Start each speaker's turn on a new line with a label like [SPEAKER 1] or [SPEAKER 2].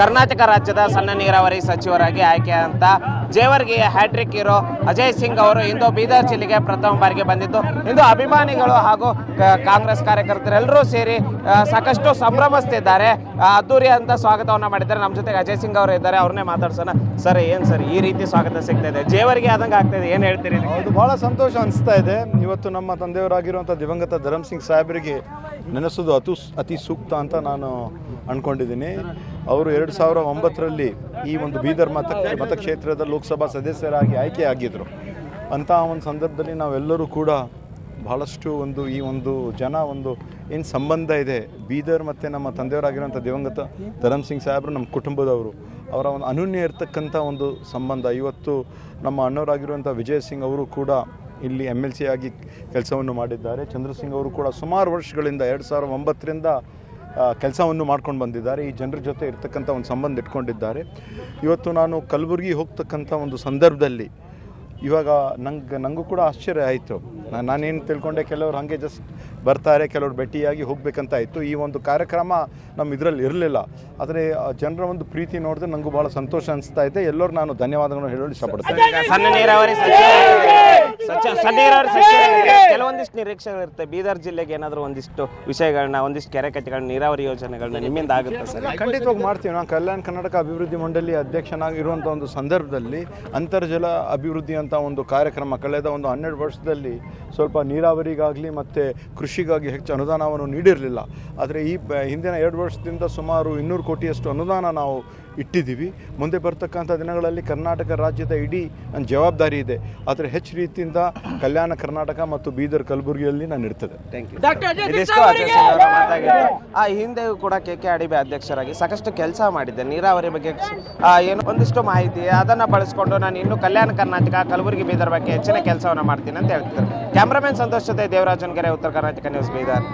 [SPEAKER 1] ಕರ್ನಾಟಕ ರಾಜ್ಯದ ಸಣ್ಣ ನೀರಾವರಿ ಸಚಿವರಾಗಿ ಆಯ್ಕೆಯಾದಂಥ ಜೇವರ್ಗಿಯ ಹ್ಯಾಟ್ರಿಕ್ ಹೀರೋ ಅಜಯ್ ಸಿಂಗ್ ಅವರು ಇಂದು ಬೀದರ್ ಜಿಲ್ಲೆಗೆ ಪ್ರಥಮ ಬಾರಿಗೆ ಬಂದಿದ್ದು ಇಂದು ಅಭಿಮಾನಿಗಳು ಹಾಗೂ ಕಾಂಗ್ರೆಸ್ ಕಾರ್ಯಕರ್ತರೆಲ್ಲರೂ ಸೇರಿ ಸಾಕಷ್ಟು ಸಂಭ್ರಮಿಸ್ತಿದ್ದಾರೆ. ಅದ್ದೂರಿ ಅಂತ ಸ್ವಾಗತವನ್ನು ಮಾಡಿದ್ದಾರೆ. ನಮ್ಮ ಜೊತೆಗೆ ಅಜಯ್ ಸಿಂಗ್ ಅವರು ಇದ್ದಾರೆ, ಅವ್ರನ್ನೇ ಮಾತಾಡ್ಸೋಣ. ಸರ್, ಏನು ಸರ್ ಈ ರೀತಿ ಸ್ವಾಗತ ಸಿಗ್ತಾ ಇದೆ, ಜೇವರ್ಗಿ ಆದಂಗೆ ಆಗ್ತಾ ಇದೆ, ಏನು ಹೇಳ್ತೀರಿ?
[SPEAKER 2] ಅದು ಭಾಳ ಸಂತೋಷ ಅನಿಸ್ತಾ ಇದೆ. ಇವತ್ತು ನಮ್ಮ ತಂದೆಯವರಾಗಿರುವಂಥ ದಿವಂಗತ ಧರಮ್ ಸಿಂಗ್ ಸಾಹೇಬರಿಗೆ ನೆನೆಸೋದು ಅತಿ ಸೂಕ್ತ ಅಂತ ನಾನು ಅಂದ್ಕೊಂಡಿದ್ದೀನಿ. ಅವರು 2009ರಲ್ಲಿ ಈ ಒಂದು ಬೀದರ್ ಮತಕ್ಷೇತ್ರದ ಲೋಕಸಭಾ ಸದಸ್ಯರಾಗಿ ಆಯ್ಕೆಯಾಗಿದ್ದರು. ಅಂತಹ ಒಂದು ಸಂದರ್ಭದಲ್ಲಿ ನಾವೆಲ್ಲರೂ ಕೂಡ ಬಹಳಷ್ಟು ಈ ಒಂದು ಏನು ಸಂಬಂಧ ಇದೆ ಬೀದರ್ ಮತ್ತು ನಮ್ಮ ತಂದೆಯವರಾಗಿರುವಂಥ ದಿವಂಗತ ಧರಮ್ ಸಿಂಗ್ ಸಾಹೇಬರು ನಮ್ಮ ಕುಟುಂಬದವರು, ಅವರ ಒಂದು ಅನನ್ಯ ಇರತಕ್ಕಂಥ ಒಂದು ಸಂಬಂಧ. ಇವತ್ತು ನಮ್ಮ ಅಣ್ಣವರಾಗಿರುವಂಥ ವಿಜಯ್ ಸಿಂಗ್ ಅವರು ಕೂಡ ಇಲ್ಲಿ MLC ಆಗಿ ಕೆಲಸವನ್ನು ಮಾಡಿದ್ದಾರೆ. ಚಂದ್ರಸಿಂಗ್ ಅವರು ಕೂಡ ಸುಮಾರು ವರ್ಷಗಳಿಂದ 2009ರಿಂದ ಕೆಲಸವನ್ನು ಮಾಡ್ಕೊಂಡು ಬಂದಿದ್ದಾರೆ. ಈ ಜನರ ಜೊತೆ ಇರ್ತಕ್ಕಂಥ ಒಂದು ಸಂಬಂಧ ಇಟ್ಕೊಂಡಿದ್ದಾರೆ. ಇವತ್ತು ನಾನು ಕಲಬುರಗಿ ಹೋಗ್ತಕ್ಕಂಥ ಒಂದು ಸಂದರ್ಭದಲ್ಲಿ ಇವಾಗ ನನಗೂ ಕೂಡ ಆಶ್ಚರ್ಯ ಆಯಿತು. ನಾನೇನು ತಿಳ್ಕೊಂಡೆ, ಕೆಲವರು ಹಾಗೆ ಜಸ್ಟ್ ಬರ್ತಾರೆ, ಕೆಲವರು ಭೇಟಿಯಾಗಿ ಹೋಗಬೇಕಂತ ಆಯಿತು. ಈ ಒಂದು ಕಾರ್ಯಕ್ರಮ ನಮ್ಮ ಇದರಲ್ಲಿ ಇರಲಿಲ್ಲ. ಆದರೆ ಜನರ ಒಂದು ಪ್ರೀತಿ ನೋಡಿದ್ರೆ ನನಗೂ ಭಾಳ ಸಂತೋಷ ಅನಿಸ್ತಾ ಇದೆ. ಎಲ್ಲರೂ ನಾನು ಧನ್ಯವಾದಗಳನ್ನು ಹೇಳಲು ಇಷ್ಟಪಡ್ತೇನೆ.
[SPEAKER 1] ಸಣ್ಣ ನೀರಾವರಿ ಕೆಲವೊಂದಿಷ್ಟು ನಿರೀಕ್ಷೆಗಳಿರುತ್ತೆ. ಬೀದರ್ ಜಿಲ್ಲೆಗೆ ಏನಾದರೂ ಒಂದಿಷ್ಟು ವಿಷಯಗಳನ್ನ, ಒಂದಿಷ್ಟು ಕೆರೆ ಕಟ್ಟೆಗಳನ್ನ, ನೀರಾವರಿ ಯೋಜನೆಗಳನ್ನ ನಿಮ್ಮಿಂದ ಆಗುತ್ತೆ ಸರ್?
[SPEAKER 2] ಖಂಡಿತವಾಗಿ ಮಾಡ್ತೀವಿ. ನಾನು ಕಲ್ಯಾಣ ಕರ್ನಾಟಕ ಅಭಿವೃದ್ಧಿ ಮಂಡಳಿ ಅಧ್ಯಕ್ಷನಾಗಿರುವಂಥ ಒಂದು ಸಂದರ್ಭದಲ್ಲಿ ಅಂತರ್ಜಲ ಅಭಿವೃದ್ಧಿ ಅಂತ ಒಂದು ಕಾರ್ಯಕ್ರಮ ಕಳೆದ ಒಂದು 12 ವರ್ಷದಲ್ಲಿ ಸ್ವಲ್ಪ ನೀರಾವರಿಗಾಗಲಿ ಮತ್ತು ಕೃಷಿಗಾಗಿ ಹೆಚ್ಚು ಅನುದಾನವನ್ನು ನೀಡಿರಲಿಲ್ಲ. ಆದರೆ ಈ ಹಿಂದಿನ 2 ವರ್ಷದಿಂದ ಸುಮಾರು 200 ಕೋಟಿಯಷ್ಟು ಅನುದಾನ ನಾವು ಇಟ್ಟಿದ್ದೀವಿ. ಮುಂದೆ ಬರ್ತಕ್ಕಂಥ ದಿನಗಳಲ್ಲಿ ಕರ್ನಾಟಕ ರಾಜ್ಯದ ಇಡೀ ನನ್ನ ಜವಾಬ್ದಾರಿ ಇದೆ. ಆದರೆ ಹೆಚ್ಚು ರೀತಿಯಿಂದ ಕಲ್ಯಾಣ ಕರ್ನಾಟಕ ಮತ್ತು ಬೀದರ್ ಕಲಬುರಗಿಯಲ್ಲಿ ನಾನು ಇರ್ತದೆ.
[SPEAKER 1] Thank you. ಇದಿಷ್ಟು ಅಜಯ್ ಸಿಂಗ್ ಅವರ ಮಾತಾಗಿತ್ತು. ಹಿಂದೆಯೂ ಕೂಡ KK ಅಡಿಬೆ ಅಧ್ಯಕ್ಷರಾಗಿ ಸಾಕಷ್ಟು ಕೆಲಸ ಮಾಡಿದ್ದೆ. ನೀರಾವರಿ ಬಗ್ಗೆ ಏನು ಒಂದಿಷ್ಟು ಮಾಹಿತಿ ಅದನ್ನು ಬಳಸ್ಕೊಂಡು ನಾನು ಇನ್ನೂ ಕಲ್ಯಾಣ ಕರ್ನಾಟಕ, ಕಲಬುರಗಿ, ಬೀದರ್ ಬಗ್ಗೆ ಹೆಚ್ಚಿನ ಕೆಲಸವನ್ನು ಮಾಡ್ತೀನಿ ಅಂತ ಹೇಳ್ತಿದ್ದಾರೆ. ಕ್ಯಾಮ್ರಾಮನ್ ಸಂತೋಷ್ ಜೊತೆ ದೇವರಾಜನ್ ಗೆರೆ, ಉತ್ತರ ಕರ್ನಾಟಕ ನ್ಯೂಸ್, ಬೀದರ್.